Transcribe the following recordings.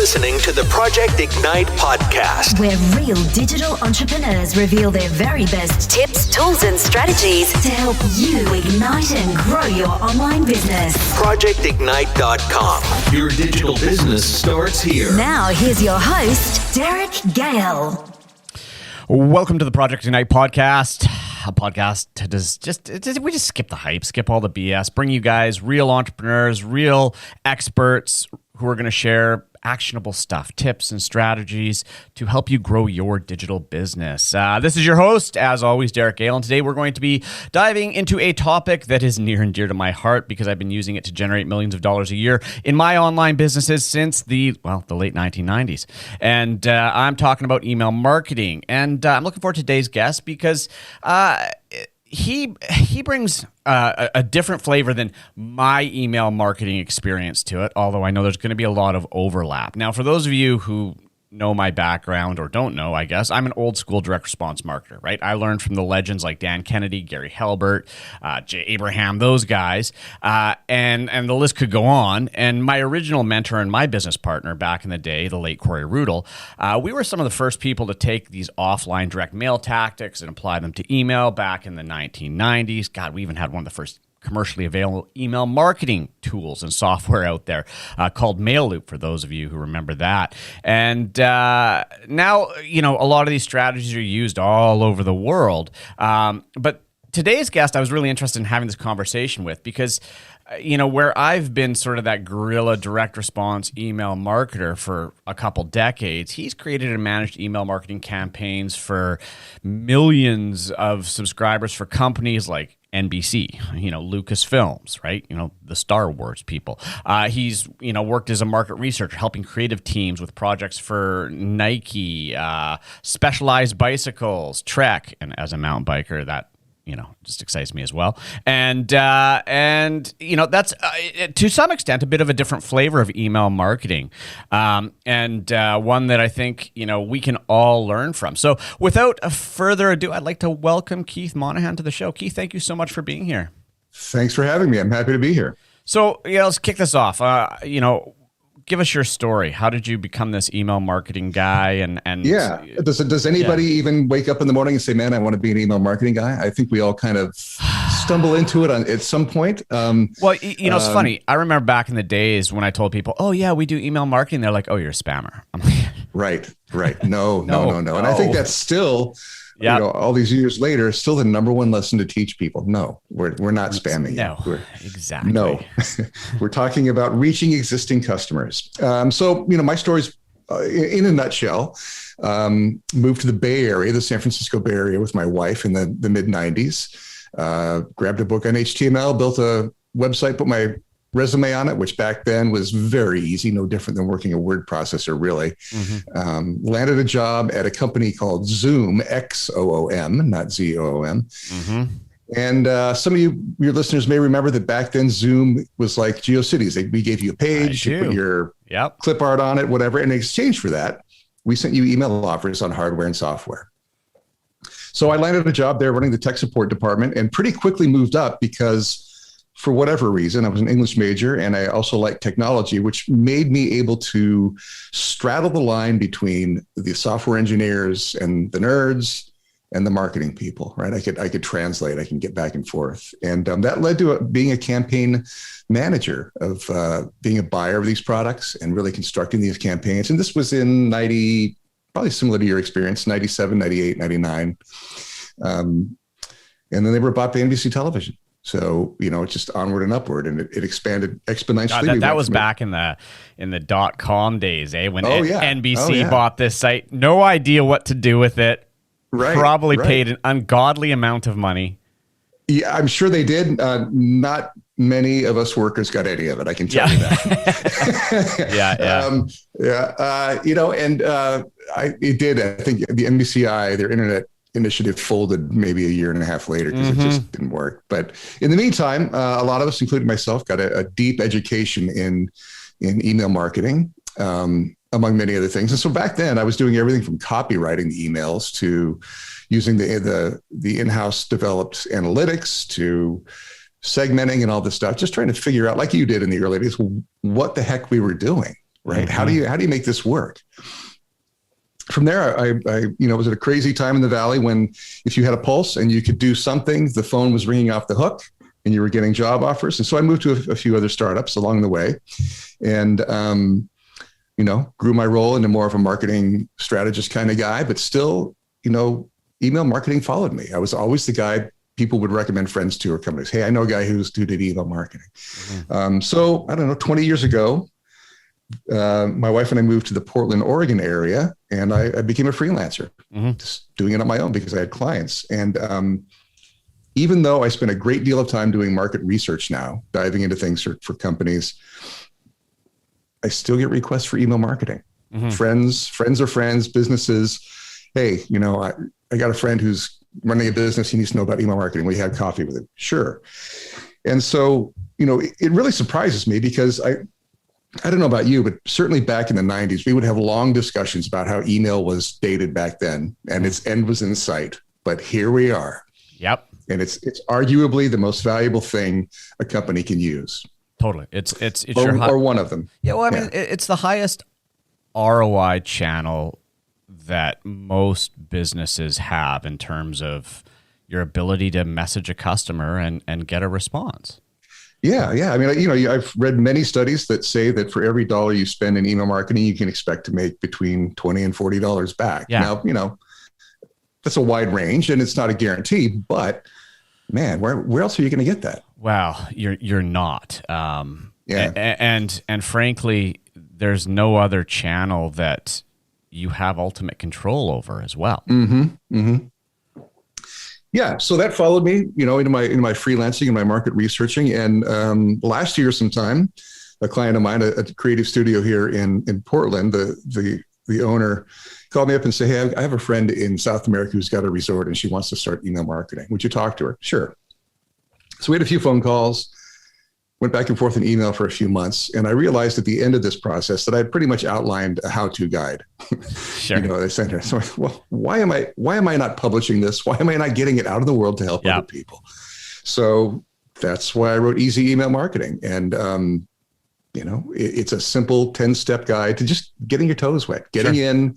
listening to the Project Ignite podcast, where real digital entrepreneurs reveal their very best tips, tools, and strategies to help you ignite and grow your online business. ProjectIgnite.com. Your digital business starts here. Now, here's your host, Derek Gale. Welcome to the Project Ignite podcast. A podcast we just skip the hype, skip all the BS, bring you guys real entrepreneurs, real experts who are going to share actionable stuff, tips and strategies to help you grow your digital business. This is your host, as always, Derek Gale, and today we're going to be diving into a topic that is near and dear to my heart because I've been using it to generate millions of dollars a year in my online businesses since the late 1990s. And I'm talking about email marketing. And I'm looking forward to today's guest because he brings a different flavor than my email marketing experience to it, although I know there's going to be a lot of overlap. Now, for those of you who know my background or don't know, I guess, I'm an old school direct response marketer, right? I learned from the legends like Dan Kennedy, Gary Halbert, Jay Abraham, those guys, and the list could go on. And my original mentor and my business partner back in the day, the late Corey Rudel, we were some of the first people to take these offline direct mail tactics and apply them to email back in the 1990s. God, we even had one of the first commercially available email marketing tools and software out there called MailLoop, for those of you who remember that. And now, a lot of these strategies are used all over the world. But today's guest, I was really interested in having this conversation with because where I've been sort of that guerrilla direct response email marketer for a couple decades, he's created and managed email marketing campaigns for millions of subscribers for companies like NBC, Lucasfilms, right? The Star Wars people. He's, worked as a market researcher, helping creative teams with projects for Nike, Specialized Bicycles, Trek, and as a mountain biker, that just excites me as well. And that's to some extent a bit of a different flavor of email marketing, and one that I think we can all learn from. So without further ado, I'd like to welcome Keith Monaghan to the show. Keith, thank you so much for being here. Thanks for having me. I'm happy to be here. So let's kick this off. Give us your story. How did you become this email marketing guy? And yeah, does anybody even wake up in the morning and say, "Man, I want to be an email marketing guy"? I think we all kind of stumble into it at some point. It's funny. I remember back in the days when I told people, "Oh yeah, we do email marketing." They're like, "Oh, you're a spammer." I'm like, right. No. And I think that's still. Yep. All these years later, still the number one lesson to teach people. No, we're not spamming. No, exactly. No, we're talking about reaching existing customers. My story's in a nutshell. Moved to the Bay Area, the San Francisco Bay Area, with my wife in the mid 90s. Grabbed a book on HTML, built a website, put my resume on it, which back then was very easy, no different than working a word processor, really. Mm-hmm. Landed a job at a company called Zoom, Xoom, not Zoom. Mm-hmm. And some of your listeners may remember that back then Zoom was like GeoCities. We gave you a page, you put your clip art on it, whatever. And in exchange for that, we sent you email offers on hardware and software. So I landed a job there running the tech support department and pretty quickly moved up because for whatever reason, I was an English major and I also liked technology, which made me able to straddle the line between the software engineers and the nerds and the marketing people, right? I could translate, I can get back and forth. And that led to being a campaign manager, of being a buyer of these products and really constructing these campaigns. And this was in probably similar to your experience, 97, 98, 99. And then they were bought by NBC Television. So, it's just onward and upward, and it expanded exponentially. God, that was back in the .com days, when NBC bought this site. No idea what to do with it. Right. Probably paid an ungodly amount of money. Yeah, I'm sure they did. Not many of us workers got any of it. I can tell you that. It did. I think the NBCI, their internet initiative, folded maybe a year and a half later because it just didn't work. But in the meantime, a lot of us, including myself, got a deep education in email marketing, among many other things. And so back then I was doing everything from copywriting the emails to using the in-house developed analytics to segmenting and all this stuff, just trying to figure out, like you did in the early days, what the heck we were doing. right? How do you make this work? From there, I was at a crazy time in the Valley when if you had a pulse and you could do something, the phone was ringing off the hook and you were getting job offers. And so I moved to a few other startups along the way and, grew my role into more of a marketing strategist kind of guy, but still, email marketing followed me. I was always the guy people would recommend friends to or companies. Hey, I know a guy who did email marketing. So I don't know, 20 years ago, my wife and I moved to the Portland, Oregon area, and I became a freelancer, just doing it on my own because I had clients. And even though I spend a great deal of time doing market research now, diving into things for companies, I still get requests for email marketing. Friends of friends, businesses. Hey, I got a friend who's running a business. He needs to know about email marketing. We had coffee with him. Sure. And so, it really surprises me because I don't know about you, but certainly back in the 90s, we would have long discussions about how email was dated back then and its end was in sight. But here we are. Yep. And it's arguably the most valuable thing a company can use. Totally. It's or one of them. Yeah. Well, I mean, it's the highest ROI channel that most businesses have in terms of your ability to message a customer and get a response. Yeah. I mean, I've read many studies that say that for every dollar you spend in email marketing, you can expect to make between $20 and $40 back. Yeah. Now, that's a wide range and it's not a guarantee, but man, where else are you going to get that? Well, you're not. And frankly, there's no other channel that you have ultimate control over as well. Yeah. So that followed me, into my freelancing and my market researching. And last year sometime, a client of mine, a creative studio here in Portland, the owner called me up and said, hey, I have a friend in South America who's got a resort and she wants to start email marketing. Would you talk to her? Sure. So we had a few phone calls, went back and forth in email for a few months. And I realized at the end of this process that I had pretty much outlined a how-to guide. Sure. I sent her. So, well, why am I not publishing this? Why am I not getting it out in the world to help other people? So that's why I wrote Easy Email Marketing. And, it's a simple 10-step guide to just getting your toes wet, getting in,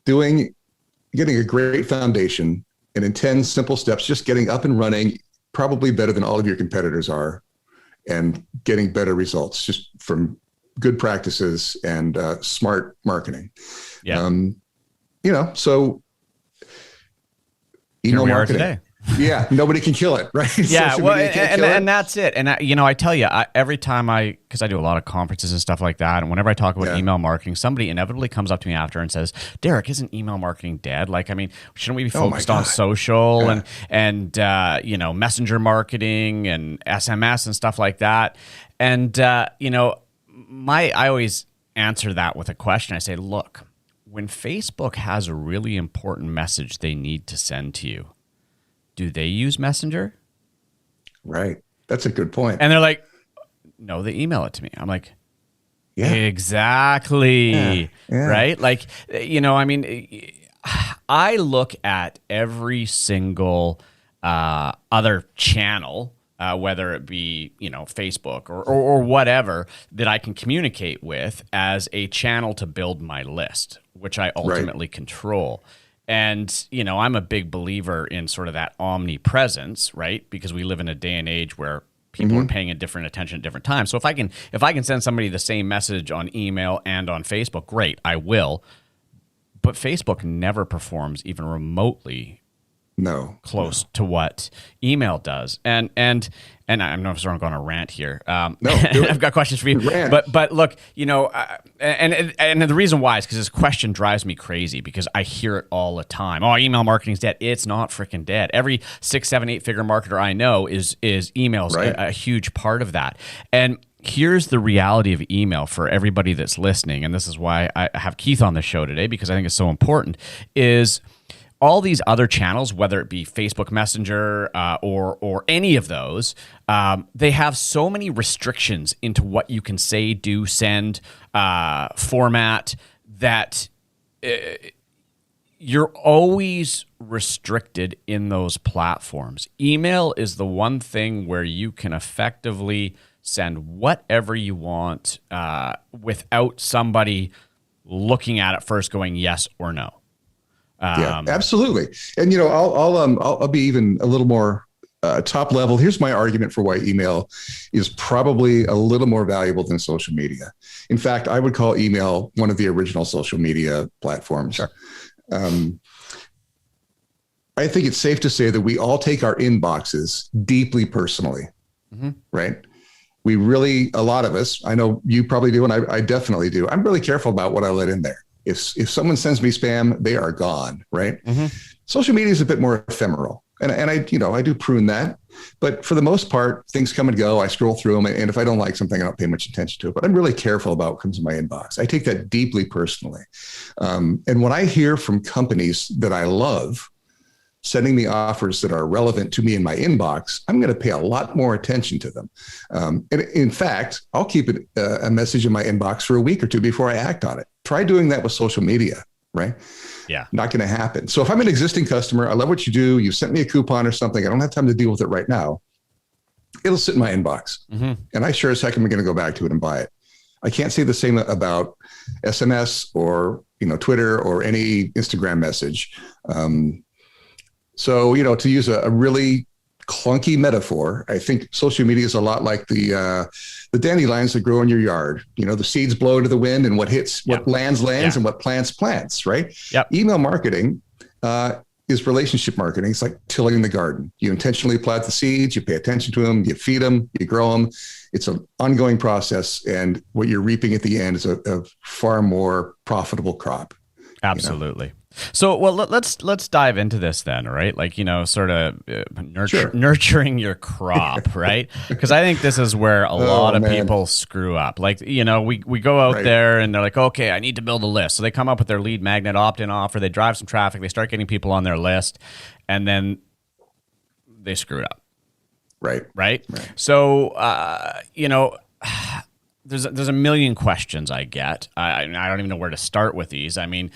getting a great foundation, and in 10 simple steps, just getting up and running, probably better than all of your competitors are, and getting better results just from good practices and smart marketing. Yeah. So email marketing. Today. Yeah, nobody can kill it, right? Yeah, well, and that's it. And I tell you, every time because I do a lot of conferences and stuff like that, and whenever I talk about email marketing, somebody inevitably comes up to me after and says, "Derek, isn't email marketing dead? Like, I mean, shouldn't we be focused on social and messenger marketing and SMS and stuff like that?" And I always answer that with a question. I say, "Look, when Facebook has a really important message they need to send to you, do they use Messenger?" Right. That's a good point. And they're like, "No, they email it to me." I'm like, yeah, exactly. Yeah. Right. Like, I look at every single other channel, whether it be, Facebook or whatever that I can communicate with as a channel to build my list, which I ultimately control. And, I'm a big believer in sort of that omnipresence, right? Because we live in a day and age where people are paying a different attention at different times. So if I can send somebody the same message on email and on Facebook, great, I will. But Facebook never performs even remotely close to what email does. And I'm not sure I'm going to rant here. I've got questions for you. But look, and the reason why is because this question drives me crazy because I hear it all the time. Oh, email marketing's dead. It's not freaking dead. Every 6, 7, 8-figure marketer I know is emails a huge part of that. And here's the reality of email for everybody that's listening, and this is why I have Keith on the show today because I think it's so important, is all these other channels, whether it be Facebook Messenger or any of those, they have so many restrictions into what you can say, do, send, format, that you're always restricted in those platforms. Email is the one thing where you can effectively send whatever you want without somebody looking at it first, going yes or no. Yeah, absolutely. And I'll be even a little more top level. Here's my argument for why email is probably a little more valuable than social media. In fact, I would call email one of the original social media platforms. Sure. I think it's safe to say that we all take our inboxes deeply personally, right? We really, a lot of us, I know you probably do, and I definitely do. I'm really careful about what I let in there. If someone sends me spam, they are gone, right? Social media is a bit more ephemeral. And I do prune that, but for the most part, things come and go. I scroll through them, and if I don't like something, I don't pay much attention to it. But I'm really careful about what comes in my inbox. I take that deeply personally. And when I hear from companies that I love sending me offers that are relevant to me in my inbox, I'm going to pay a lot more attention to them. And in fact, I'll keep a message in my inbox for a week or two before I act on it. Try doing that with social media, right? Yeah. Not going to happen. So if I'm an existing customer, I love what you do, you sent me a coupon or something, I don't have time to deal with it right now, it'll sit in my inbox. And I sure as heck am going to go back to it and buy it. I can't say the same about SMS or, Twitter or any Instagram message. So, to use a really clunky metaphor, I think social media is a lot like the dandelions that grow in your yard. The seeds blow to the wind, and what lands, and what plants, right? Yep. Email marketing is relationship marketing. It's like tilling the garden. You intentionally plant the seeds, you pay attention to them, you feed them, you grow them. It's an ongoing process, and what you're reaping at the end is a far more profitable crop. Absolutely. So, well, let's dive into this then, right? Like, sort of nurturing your crop, right? Because I think this is where a lot of people screw up. Like, we go out there and they're like, okay, I need to build a list. So they come up with their lead magnet opt-in offer. They drive some traffic. They start getting people on their list, and then they screw it up. Right. So, there's a million questions I get. I don't even know where to start with these. I mean,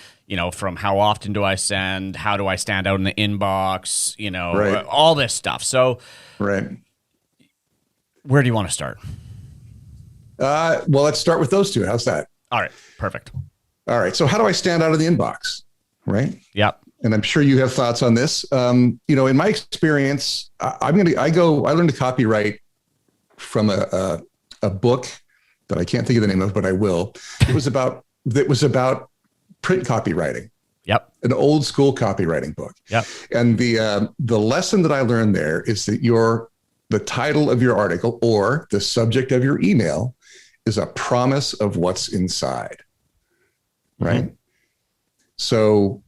from how often do I send? How do I stand out in the inbox? All this stuff. So, where do you want to start? Well, let's start with those two. How's that? All right. Perfect. All right. So how do I stand out of the inbox? Right. Yep. And I'm sure you have thoughts on this. In my experience, I learned to copyright from a book that I can't think of the name of, but I will. It was about print copywriting. Yep. An old school copywriting book. Yep. And the lesson that I learned there is that the title of your article or the subject of your email is a promise of what's inside. Right. So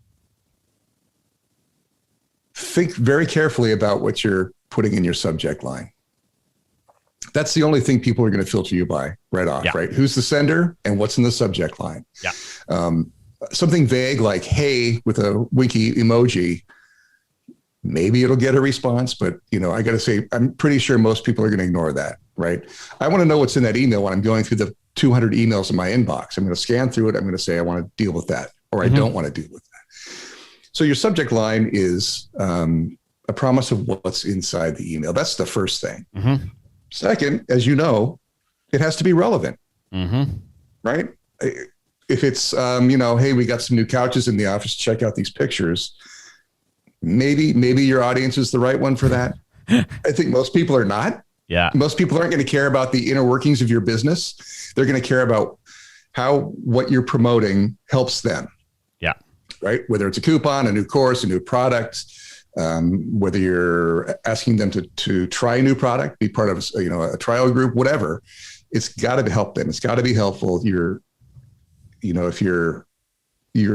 think very carefully about what you're putting in your subject line. That's the only thing people are going to filter you by right off, right? Who's the sender and what's in the subject line? Yeah. Something vague like, hey, with a winky emoji, maybe it'll get a response, but I got to say, I'm pretty sure most people are going to ignore that, right? I want to know what's in that email when I'm going through the 200 emails in my inbox. I'm going to scan through it. I'm going to say, I want to deal with that, or I don't want to deal with that. So your subject line is a promise of what's inside the email. That's the first thing. Second, as you know, it has to be relevant, right? If it's, hey, we got some new couches in the office, check out these pictures. Maybe your audience is the right one for that. I think most people are not. Yeah. Most people aren't going to care about the inner workings of your business. They're going to care about how what you're promoting helps them. Yeah. Right. Whether it's a coupon, a new course, a new product, whether you're asking them to try a new product, be part of a trial group, whatever, it's got to help them. It's got to be helpful. If you're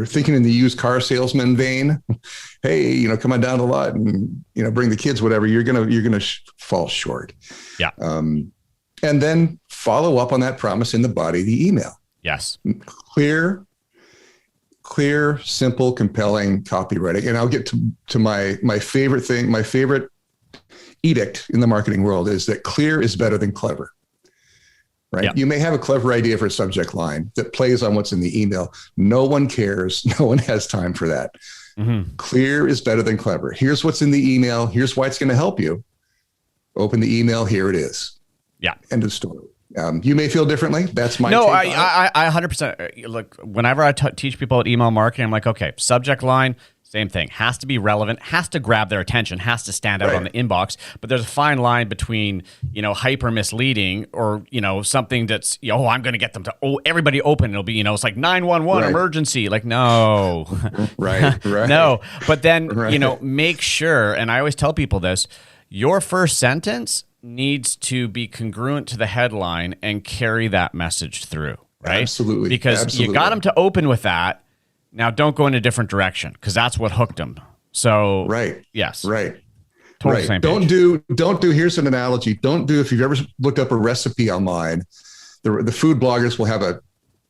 thinking in the used car salesman vein, hey, come on down the lot and bring the kids, whatever, you're gonna fall short. Yeah. And then follow up on that promise in the body of the email. Yes. Clear, simple, compelling copywriting. And I'll get to my favorite thing. My favorite edict in the marketing world is that clear is better than clever. Right. Yeah. You may have a clever idea for a subject line that plays on what's in the email. No one cares. No one has time for that. Clear is better than clever. Here's what's in the email. Here's why it's going to help you. Open the email. Here it is. Yeah. End of story. You may feel differently. That's my no. take on it. I 100%. Look, whenever I teach people at email marketing, I'm like, okay, subject line, same thing. Has to be relevant. Has to grab their attention. Has to stand out on the inbox. But there's a fine line between hyper misleading or something that's I'm going to get them to everybody open. It'll be it's like 911 emergency. Like no, right. No. But then make sure. And I always tell people this: your first sentence needs to be congruent to the headline and carry that message through, right? Absolutely. Because you got them to open with that. Now don't go in a different direction because that's what hooked them. So yes. Right. Totally same Don't page. do, here's an analogy. Don't do, if you've ever looked up a recipe online, the food bloggers will have a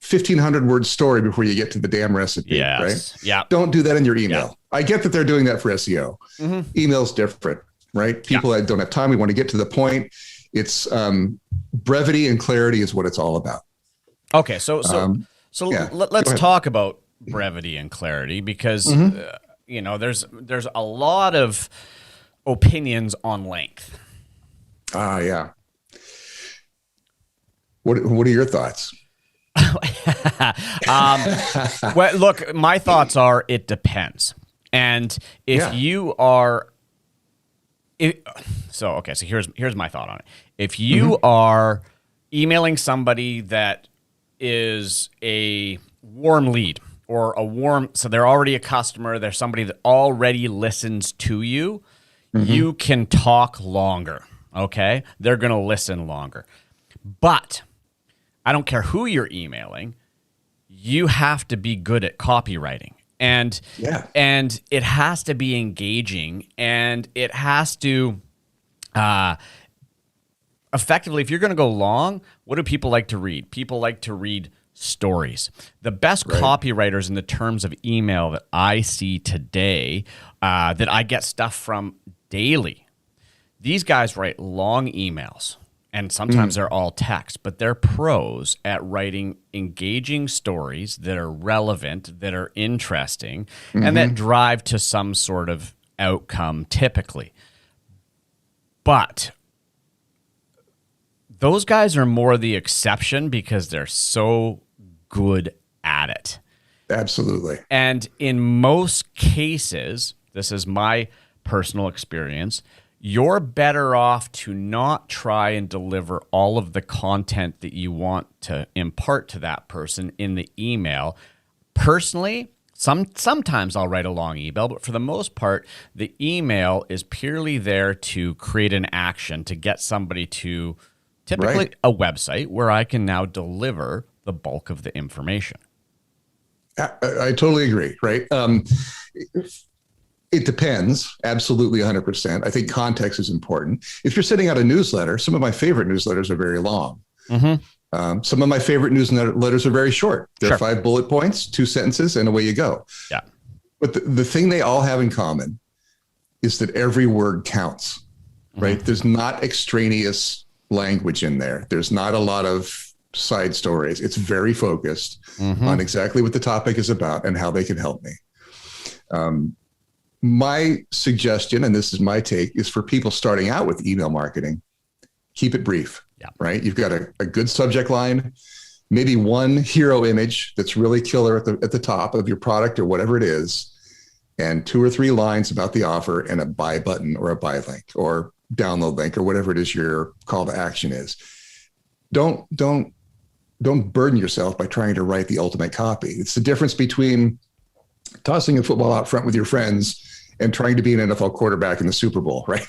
1,500 word story before you get to the damn recipe. Yes. Right. Yeah. Don't do that in your email. Yeah. I get that they're doing that for SEO. Email's different. Right? People that don't have time, we want to get to the point. It's brevity and clarity is what it's all about. Okay, so let's talk about brevity and clarity because there's a lot of opinions on length. Yeah. What are your thoughts? Well, look, my thoughts are it depends, and if you are. So here's my thought on it. If you are emailing somebody that is a warm lead or so they're already a customer, they're somebody that already listens to you, you can talk longer, okay? They're going to listen longer. But I don't care who you're emailing, you have to be good at copywriting. And it has to be engaging, and it has to effectively, if you're going to go long, what do people like to read? People like to read stories. The best copywriters in the terms of email that I see today, that I get stuff from daily, these guys write long emails. And sometimes they're all text, but they're pros at writing engaging stories that are relevant, that are interesting, and that drive to some sort of outcome typically. But those guys are more the exception because they're so good at it. Absolutely. And in most cases, this is my personal experience, you're better off to not try and deliver all of the content that you want to impart to that person in the email. Personally, sometimes I'll write a long email, but for the most part, the email is purely there to create an action to get somebody to typically a website where I can now deliver the bulk of the information. I totally agree, right? It depends. Absolutely 100%. I think context is important. If you're sending out a newsletter, some of my favorite newsletters are very long. Some of my favorite newsletters are very short. They're 5 bullet points, 2 sentences, and away you go. Yeah. But the thing they all have in common is that every word counts, right? There's not extraneous language in there. There's not a lot of side stories. It's very focused on exactly what the topic is about and how they can help me. My suggestion, and this is my take, is for people starting out with email marketing, keep it brief, right? You've got a good subject line, maybe one hero image that's really killer at the top of your product or whatever it is, and 2 or 3 lines about the offer and a buy button or a buy link or download link or whatever it is your call to action is. Don't burden yourself by trying to write the ultimate copy. It's the difference between tossing a football out front with your friends and trying to be an NFL quarterback in the Super Bowl, right?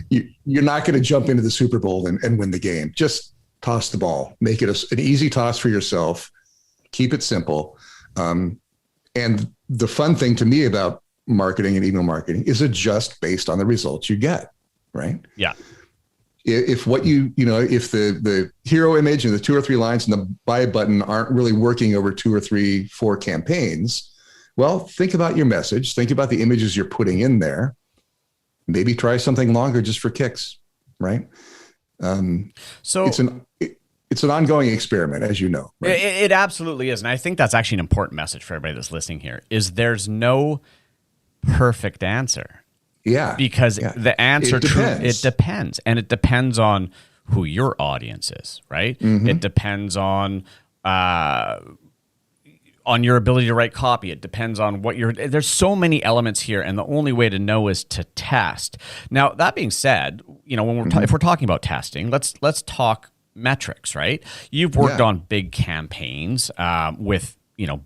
You're not going to jump into the Super Bowl and win the game. Just toss the ball, make it an easy toss for yourself, keep it simple. And the fun thing to me about marketing and email marketing is adjust based on the results you get, right? Yeah. If what if the hero image and the 2 or 3 lines and the buy button aren't really working over 2 or 3, 4 campaigns, well, think about your message. Think about the images you're putting in there. Maybe try something longer just for kicks, right? So it's an ongoing experiment, as you know. Right? It absolutely is, and I think that's actually an important message for everybody that's listening here. Is there's no perfect answer. Yeah, because the answer it depends, and it depends on who your audience is, right? Mm-hmm. It depends on your ability to write copy. It depends on there's so many elements here, and the only way to know is to test. Now, that being said, when if we're talking about testing, let's talk metrics, right? You've worked on big campaigns with,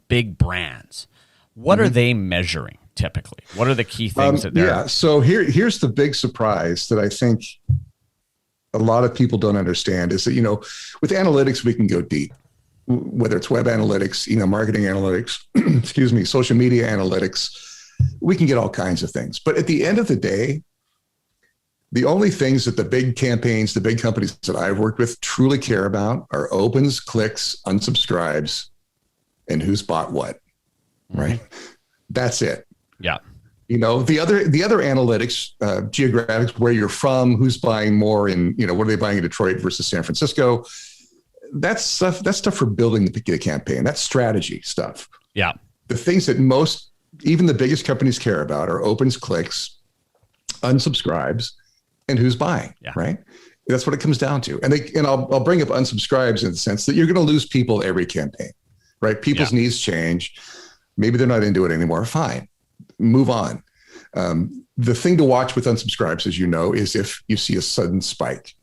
big brands. What are they measuring typically? What are the key things that they're... Yeah, so here's the big surprise that I think a lot of people don't understand is that, with analytics, we can go deep. Whether it's web analytics, email marketing analytics, social media analytics, we can get all kinds of things. But at the end of the day, the only things that the big campaigns, the big companies that I've worked with truly care about are opens, clicks, unsubscribes, and who's bought what, right? That's it. Yeah. The other analytics, geographics, where you're from, who's buying more in, what are they buying in Detroit versus San Francisco? That's stuff for building the campaign. That's strategy stuff. Yeah. The things that even the biggest companies care about are opens, clicks, unsubscribes, and who's buying, right? That's what it comes down to. And I'll bring up unsubscribes in the sense that you're going to lose people every campaign, right? People's needs change. Maybe they're not into it anymore. Fine. Move on. The thing to watch with unsubscribes, as you know, is if you see a sudden spike.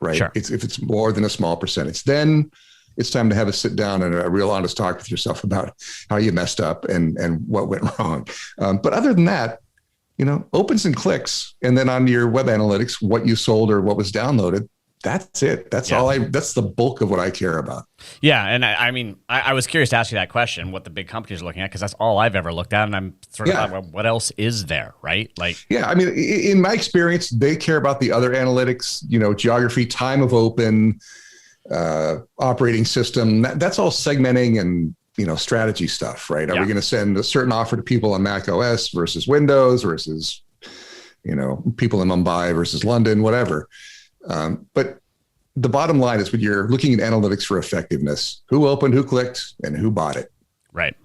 Right. Sure. If it's more than a small percentage, then it's time to have a sit down and a real honest talk with yourself about how you messed up and what went wrong. But other than that, opens and clicks, and then on your web analytics, what you sold or what was downloaded. That's it. That's that's the bulk of what I care about. Yeah. And I was curious to ask you that question, what the big companies are looking at, because that's all I've ever looked at. And I'm sort of like, well, what else is there? Right. In my experience, they care about the other analytics, geography, time of open, operating system. That's all segmenting and, strategy stuff, right? Are we going to send a certain offer to people on Mac OS versus Windows versus, people in Mumbai versus London, whatever. But the bottom line is when you're looking at analytics for effectiveness, who opened, who clicked, and who bought it. Right.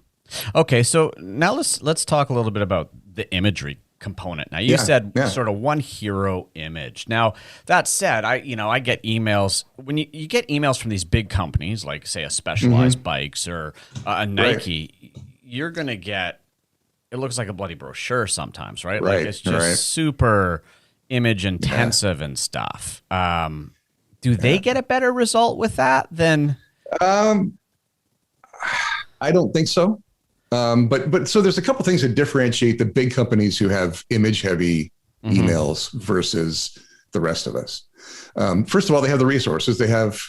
Okay. So now let's talk a little bit about the imagery component. Now you said sort of one hero image. Now that said, I get emails when you get emails from these big companies, like say a Specialized Bikes or a Nike, you're going to get, it looks like a bloody brochure sometimes, right? Like it's just super image intensive and stuff. Do they get a better result with that than? I don't think so. But so there's a couple things that differentiate the big companies who have image heavy emails versus the rest of us. First of all, they have the resources. They have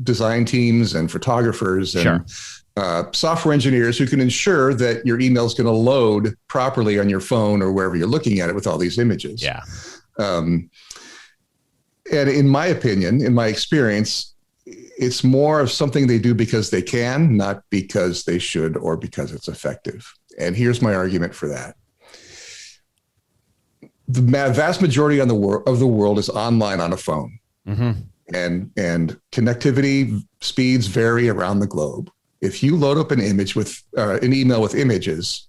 design teams and photographers and software engineers who can ensure that your email is going to load properly on your phone or wherever you're looking at it with all these images. Yeah. And in my opinion, in my experience, it's more of something they do because they can, not because they should or because it's effective. And here's my argument for that. The vast majority of the world is online on a phone. And connectivity speeds vary around the globe. If you load up an image with an email with images,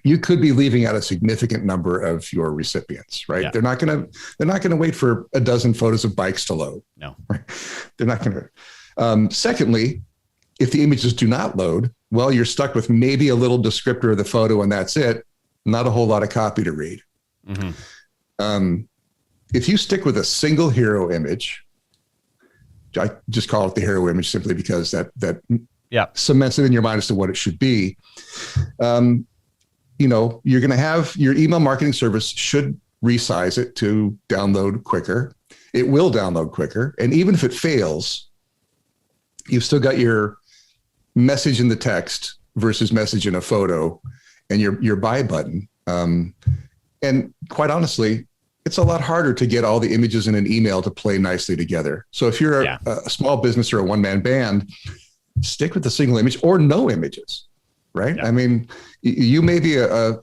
you could be leaving out a significant number of your recipients, right? Yeah. They're not going to wait for a dozen photos of bikes to load. No, right? They're not going to. Secondly, if the images do not load, well, you're stuck with maybe a little descriptor of the photo and that's it. Not a whole lot of copy to read. If you stick with a single hero image, I just call it the hero image simply because that cements it in your mind as to what it should be. You're going to have your email marketing service should resize it to download quicker. It will download quicker. And even if it fails, you've still got your message in the text versus message in a photo and your buy button. And quite honestly, it's a lot harder to get all the images in an email to play nicely together. So if you're a small business or a one-man band, stick with the single image or no images. Right. Yeah. I mean, you may be a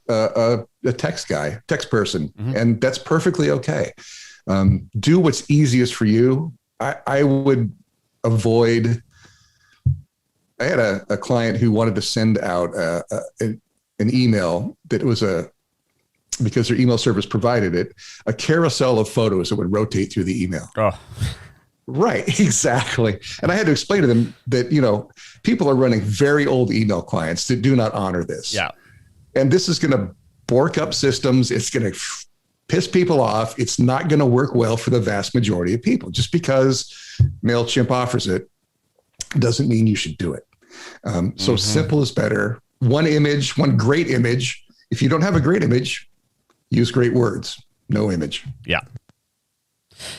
text person, and that's perfectly okay. Do what's easiest for you. I would avoid. I had a client who wanted to send out an email that was because their email service provided it, a carousel of photos that would rotate through the email. Oh, right. Exactly. And I had to explain to them that, people are running very old email clients that do not honor this. Yeah. And this is going to bork up systems. It's going to piss people off. It's not going to work well for the vast majority of people. Just because MailChimp offers it doesn't mean you should do it. So simple is better. One image, one great image. If you don't have a great image, use great words. No image. Yeah.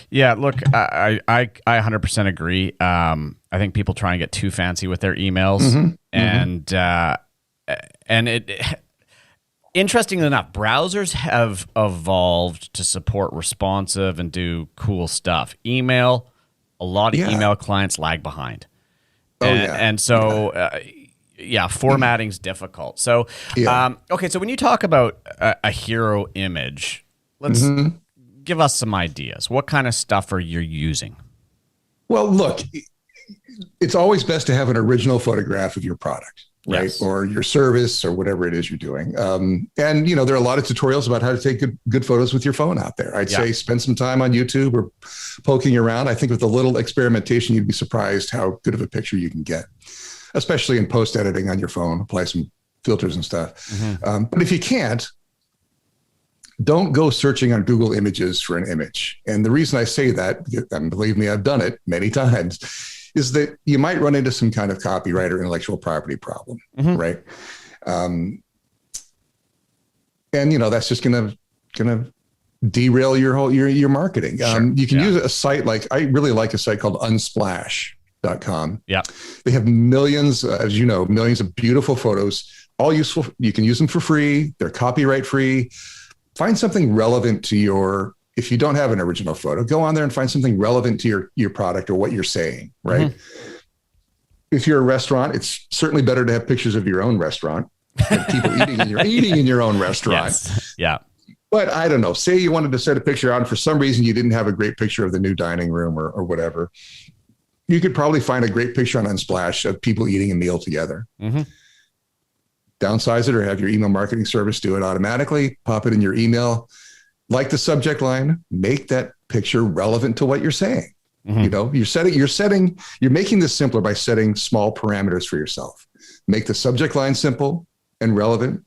Yeah, look, I 100% agree. I think people try and get too fancy with their emails, and it. Interestingly enough, browsers have evolved to support responsive and do cool stuff. Email, a lot of email clients lag behind, and so formatting's difficult. So, okay, so when you talk about a hero image, let's. Give us some ideas. What kind of stuff are you using? Well, look, it's always best to have an original photograph of your product, right? Yes. Or your service or whatever it is you're doing. And, there are a lot of tutorials about how to take good photos with your phone out there. I'd say spend some time on YouTube or poking around. I think with a little experimentation, you'd be surprised how good of a picture you can get, especially in post editing on your phone. Apply some filters and stuff. But if you can't, don't go searching on Google Images for an image. And the reason I say that, and believe me, I've done it many times, is that you might run into some kind of copyright or intellectual property problem, right? And that's just gonna derail your marketing. You can use a site I really like a site called Unsplash.com. Yeah, they have millions, as you know, millions of beautiful photos, all useful. You can use them for free. They're copyright free. Find something relevant to if you don't have an original photo, go on there and find something relevant to your product or what you're saying, right? If you're a restaurant, it's certainly better to have pictures of your own restaurant and people eating in your own restaurant. Yes. Yeah. But I don't know, say you wanted to set a picture out and for some reason you didn't have a great picture of the new dining room or whatever. You could probably find a great picture on Unsplash of people eating a meal together. Downsize it or have your email marketing service do it automatically, pop it in your email, like the subject line, make that picture relevant to what you're saying. You're making this simpler by setting small parameters for yourself. Make the subject line simple and relevant.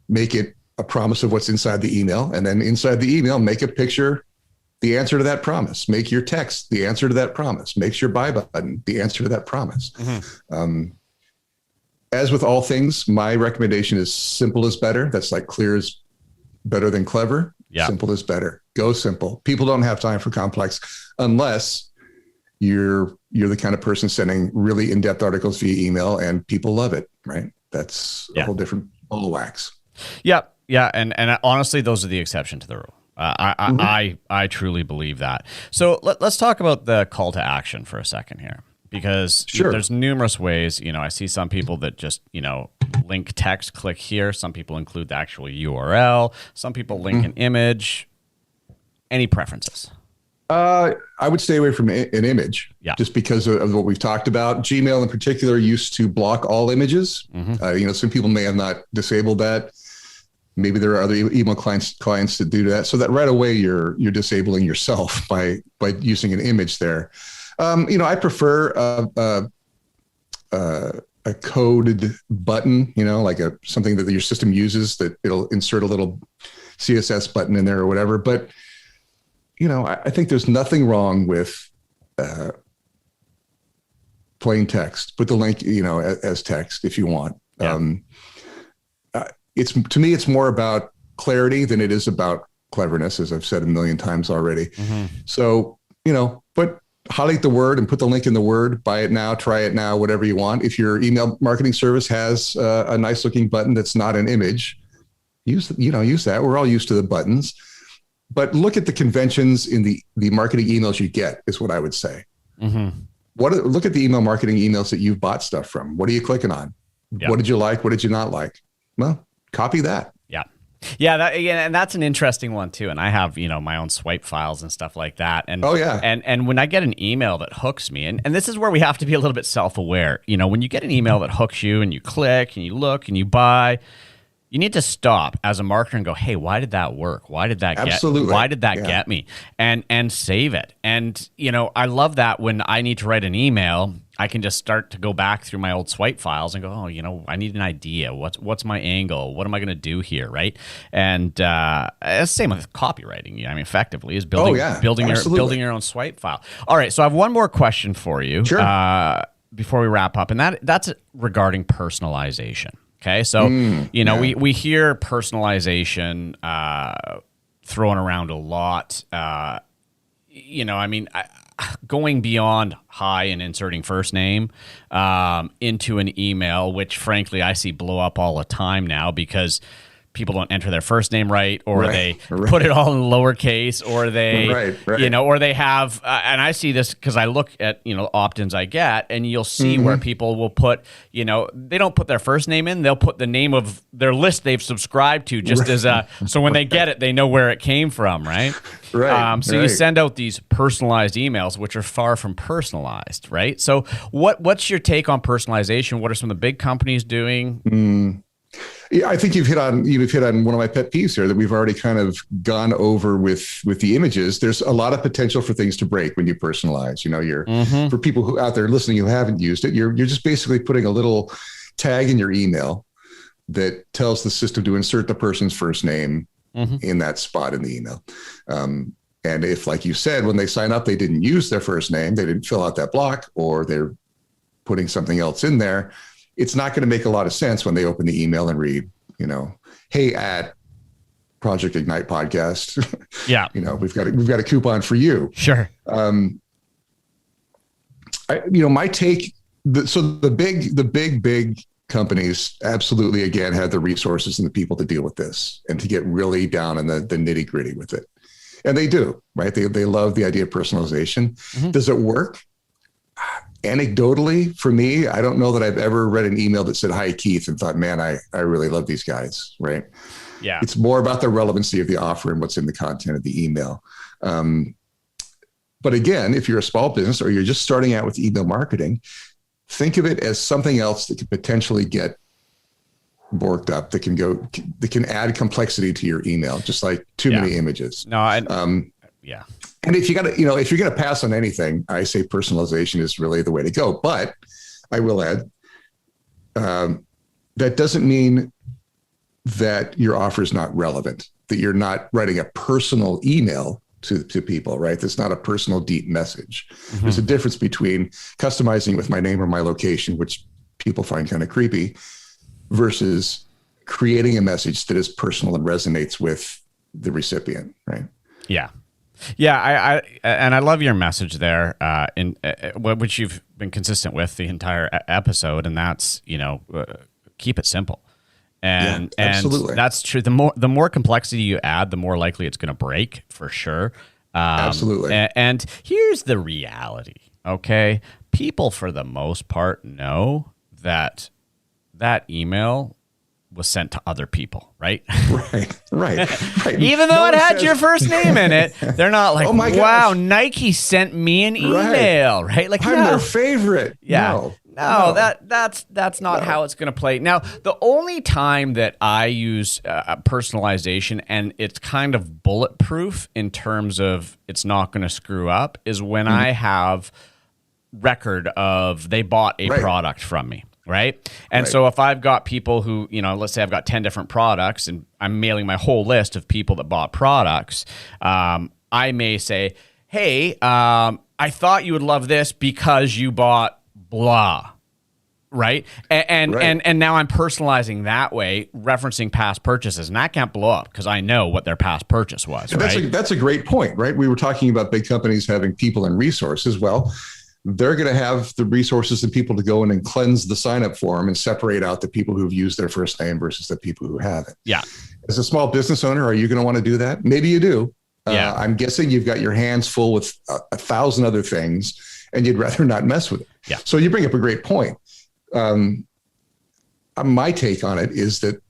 Make it a promise of what's inside the email. And then inside the email, make a picture, the answer to that promise. Make your text the answer to that promise. Make your buy button the answer to that promise. As with all things, my recommendation is simple is better. That's like clear is better than clever. Yeah. Simple is better. Go simple. People don't have time for complex unless you're the kind of person sending really in-depth articles via email and people love it, right? That's a whole different ball of wax. Yeah. Yeah. And honestly, those are the exception to the rule. I truly believe that. So let's talk about the call to action for a second here. Because there's numerous ways, I see some people that just, link text, click here. Some people include the actual URL. Some people link an image. Any preferences? I would stay away from an image just because of what we've talked about. Gmail in particular used to block all images. Some people may have not disabled that. Maybe there are other email clients that do that. So that right away you're disabling yourself by using an image there. I prefer a coded button, like something that your system uses that it'll insert a little CSS button in there or whatever. But, I think there's nothing wrong with plain text. Put the link, as text if you want. Yeah. To me, it's more about clarity than it is about cleverness, as I've said a million times already. So, but highlight the word and put the link in the word, buy it now, try it now, whatever you want. If your email marketing service has a nice looking button that's not an image, use that. We're all used to the buttons, but look at the conventions in the marketing emails you get is what I would say. Look at the email marketing emails that you've bought stuff from. What are you clicking on? What did you like? What did you not like? Well, copy that. Yeah, and that's an interesting one too. And I have, my own swipe files and stuff like that. And and when I get an email that hooks me, and this is where we have to be a little bit self-aware. When you get an email that hooks you and you click and you look and you buy, You need to stop as a marketer and go, hey, why did that work? Why did that get me? And save it. And, I love that when I need to write an email, I can just start to go back through my old swipe files and go, I need an idea. What's my angle? What am I going to do here, right? And same with copywriting. I mean, effectively is building your own swipe file. All right, so I have one more question for you before we wrap up, and that's regarding personalization. Okay, so we hear personalization thrown around a lot. Going beyond hi and inserting first name into an email, which frankly I see blow up all the time now because people don't enter their first name right, or they put it all in lowercase, or they, or they have, and I see this because I look at, opt-ins I get, and you'll see where people will put, they don't put their first name in, they'll put the name of their list they've subscribed to just as so when they get it, they know where it came from, right? You send out these personalized emails, which are far from personalized, right? So what's your take on personalization? What are some of the big companies doing? Yeah, I think you've hit on one of my pet peeves here that we've already kind of gone over with the images. There's a lot of potential for things to break when you personalize. For people who out there listening who haven't used it, you're just basically putting a little tag in your email that tells the system to insert the person's first name in that spot in the email. And if, like you said, when they sign up, they didn't use their first name, they didn't fill out that block, or they're putting something else in there, it's not going to make a lot of sense when they open the email and read, hey, at Project Ignite podcast. Yeah. We've got a coupon for you. Sure. My take, the big companies absolutely, again, have the resources and the people to deal with this and to get really down in the nitty gritty with it. And they do, right? They love the idea of personalization. Does it work? Anecdotally, for me, I don't know that I've ever read an email that said, hi, Keith, and thought, man, I really love these guys, right? Yeah. It's more about the relevancy of the offer and what's in the content of the email. But again, if you're a small business or you're just starting out with email marketing, think of it as something else that could potentially get borked up, that can add complexity to your email, just like too many images. Yeah. And if you're going to pass on anything, I say personalization is really the way to go. But I will add, that doesn't mean that your offer is not relevant, that you're not writing a personal email to people, right? That's not a personal, deep message. There's a difference between customizing with my name or my location, which people find kind of creepy, versus creating a message that is personal and resonates with the recipient, right? Yeah. Yeah, I love your message there, which you've been consistent with the entire episode, and that's keep it simple, and absolutely. That's true. The more complexity you add, the more likely it's going to break, for sure. Absolutely. And here's the reality. Okay, people for the most part know that email was sent to other people, right? Right. Even though it had your first name in it, they're not like, wow, Nike sent me an email, right? Like, I'm their favorite. Yeah. No, that's not how it's going to play. Now, the only time that I use personalization, and it's kind of bulletproof in terms of it's not going to screw up, is when I have record of they bought a product from me. Right. And so if I've got people who, let's say I've got 10 different products and I'm mailing my whole list of people that bought products, I may say, hey, I thought you would love this because you bought blah. Right. And now I'm personalizing that way, referencing past purchases, and that can't blow up because I know what their past purchase was. Right? That's a great point. Right. We were talking about big companies having people and resources. Well, they're going to have the resources and people to go in and cleanse the sign-up form and separate out the people who've used their first name versus the people who haven't. Yeah. As a small business owner, are you going to want to do that? Maybe you do. I'm guessing you've got your hands full with 1,000 other things and you'd rather not mess with it. Yeah. So you bring up a great point. My take on it is that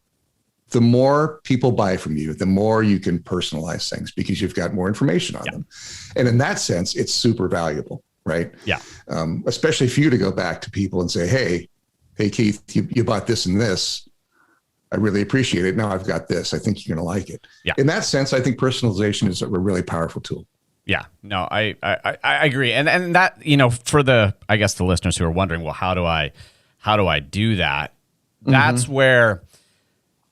the more people buy from you, the more you can personalize things because you've got more information on them. And in that sense, it's super valuable. Right. Yeah. Especially for you to go back to people and say, hey, Keith, you bought this and this. I really appreciate it. Now I've got this. I think you're going to like it. Yeah. In that sense, I think personalization is a really powerful tool. Yeah, no, I agree. And that, for the listeners who are wondering, well, how do I do that? That's where,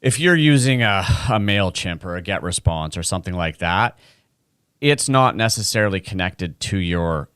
if you're using a MailChimp or a GetResponse or something like that, it's not necessarily connected to your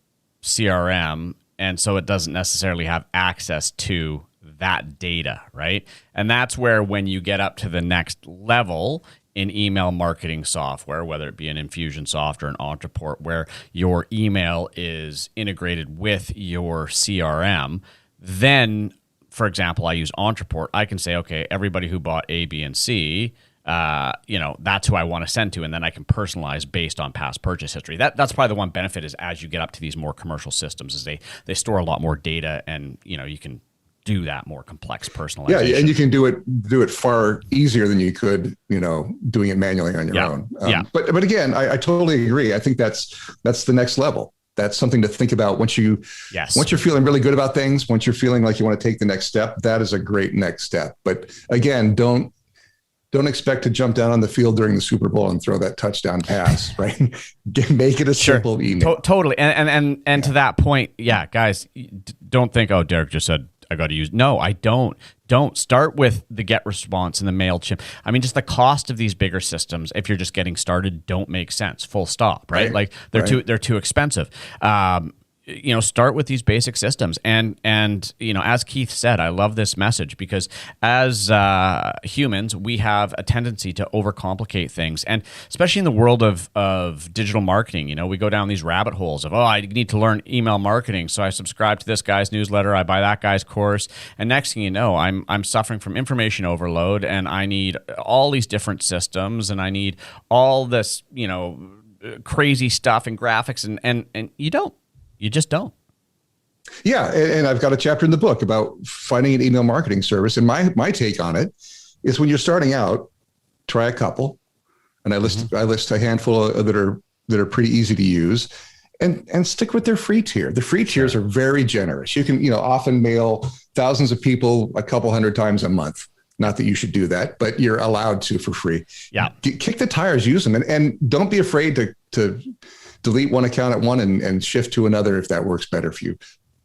CRM. And so it doesn't necessarily have access to that data, right? And that's where, when you get up to the next level in email marketing software, whether it be an Infusionsoft or an Ontraport, where your email is integrated with your CRM, then, for example, I use Ontraport. I can say, okay, everybody who bought A, B, and C, that's who I want to send to, and then I can personalize based on past purchase history. That's probably the one benefit, is as you get up to these more commercial systems, is they store a lot more data, and you can do that more complex personalization. Yeah, and you can do it far easier than you could, doing it manually on your own. But again, I totally agree. I think that's the next level. That's something to think about once you're feeling really good about things, once you're feeling like you want to take the next step. That is a great next step. But again, don't expect to jump down on the field during the Super Bowl and throw that touchdown pass, right? Make it a simple email. Totally. And to that point, guys, don't think, oh, Derek just said I got to use. No, I don't. Don't start with the GetResponse and the MailChimp. I mean, just the cost of these bigger systems, if you're just getting started, don't make sense. Full stop. Right? Like they're too expensive. Start with these basic systems. And as Keith said, I love this message, because as humans, we have a tendency to overcomplicate things. And especially in the world of digital marketing, we go down these rabbit holes of, I need to learn email marketing, so I subscribe to this guy's newsletter, I buy that guy's course, and next thing you know, I'm suffering from information overload, and I need all these different systems, and I need all this, crazy stuff and graphics, and you don't. You just don't. Yeah. And I've got a chapter in the book about finding an email marketing service. And my take on it is, when you're starting out, try a couple. And I list a handful that are pretty easy to use, and stick with their free tier. The free tiers are very generous. You can, often mail thousands of people a couple hundred times a month. Not that you should do that, but you're allowed to for free. Yeah. Kick the tires, use them, and don't be afraid to delete one account at one and shift to another if that works better for you.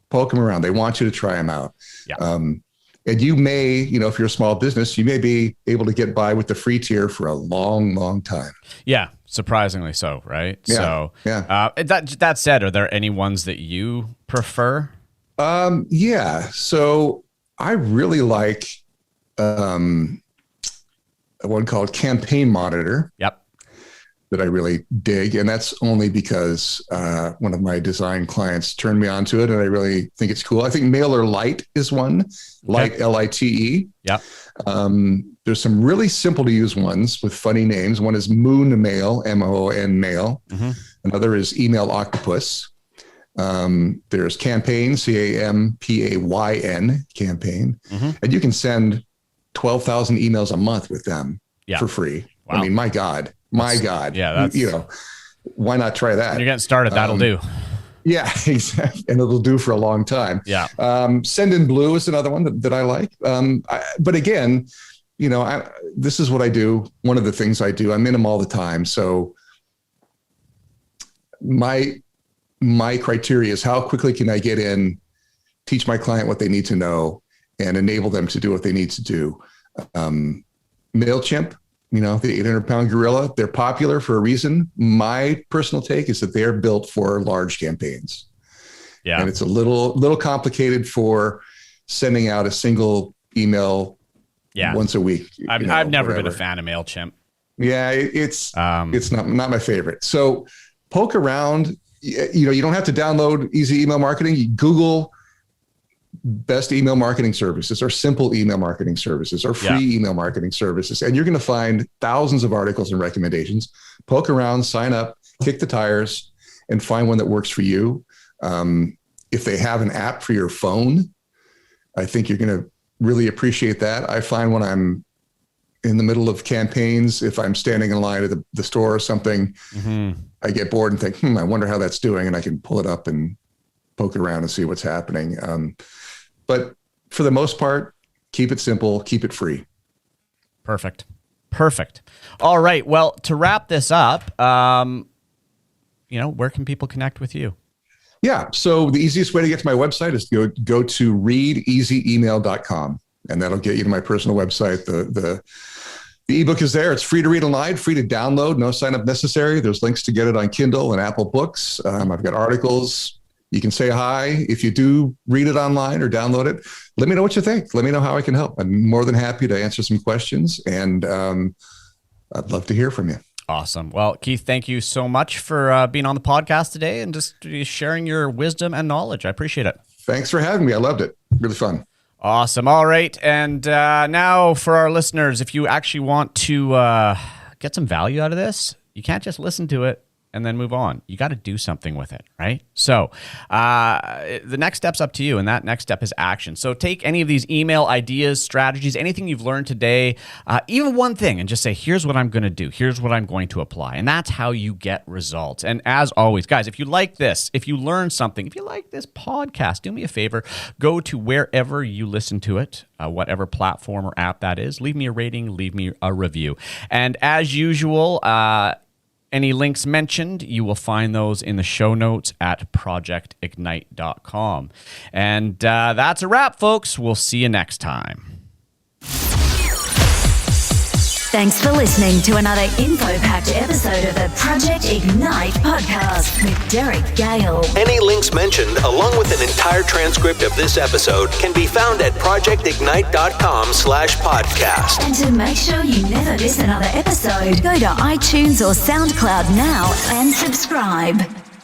Poke them around. They want you to try them out. Yeah. And you may, if you're a small business, you may be able to get by with the free tier for a long, long time. Yeah, surprisingly so, right? Yeah. So, that said, are there any ones that you prefer? Yeah. So I really like one called Campaign Monitor. Yep. That I really dig. And that's only because one of my design clients turned me on to it, and I really think it's cool. I think MailerLite is one, Lite, Lite. Yeah. There's some really simple to use ones with funny names. One is Moon Mail, MON Mail. Mm-hmm. Another is Email Octopus. There's Campaign, CAMPAYN, Campaign. Mm-hmm. And you can send 12,000 emails a month with them for free. Wow. I mean, my God. Yeah, that's, why not try that? When you're getting started, that'll do. Yeah, exactly. And it'll do for a long time. Yeah. Sendinblue is another one that I like. But again, this is what I do. One of the things I do, I'm in them all the time. So my criteria is, how quickly can I get in, teach my client what they need to know, and enable them to do what they need to do. MailChimp, the 800-pound gorilla, they're popular for a reason. My personal take is that they're built for large campaigns. Yeah. And it's a little complicated for sending out a single email once a week. I've never been a fan of MailChimp. Yeah, it's not my favorite. So poke around. You don't have to download Easy Email Marketing. You Google best email marketing services, or simple email marketing services, or free email marketing services. And you're going to find thousands of articles and recommendations. Poke around, sign up, kick the tires, and find one that works for you. If they have an app for your phone, I think you're going to really appreciate that. I find when I'm in the middle of campaigns, if I'm standing in line at the store or something, I get bored and think, I wonder how that's doing. And I can pull it up and poke it around and see what's happening. But for the most part, keep it simple, keep it free. Perfect. All right. Well, to wrap this up, where can people connect with you? Yeah. So the easiest way to get to my website is to go to readeasyemail.com, and that'll get you to my personal website. The ebook is there. It's free to read online, free to download, no sign up necessary. There's links to get it on Kindle and Apple Books. I've got articles. You can say hi. If you do read it online or download it, let me know what you think. Let me know how I can help. I'm more than happy to answer some questions, and I'd love to hear from you. Awesome. Well, Keith, thank you so much for being on the podcast today and just sharing your wisdom and knowledge. I appreciate it. Thanks for having me. I loved it. Really fun. Awesome. All right. And now for our listeners, if you actually want to get some value out of this, you can't just listen to it and then move on. You got to do something with it, right? So the next step's up to you, and that next step is action. So take any of these email ideas, strategies, anything you've learned today, even one thing, and just say, here's what I'm going to do. Here's what I'm going to apply. And that's how you get results. And as always, guys, if you like this, if you learn something, if you like this podcast, do me a favor, go to wherever you listen to it, whatever platform or app that is, leave me a rating, leave me a review. And as usual, any links mentioned, you will find those in the show notes at projectignite.com. And that's a wrap, folks. We'll see you next time. Thanks for listening to another info-packed episode of the Project Ignite podcast with Derek Gale. Any links mentioned, along with an entire transcript of this episode, can be found at projectignite.com/podcast. And to make sure you never miss another episode, go to iTunes or SoundCloud now and subscribe.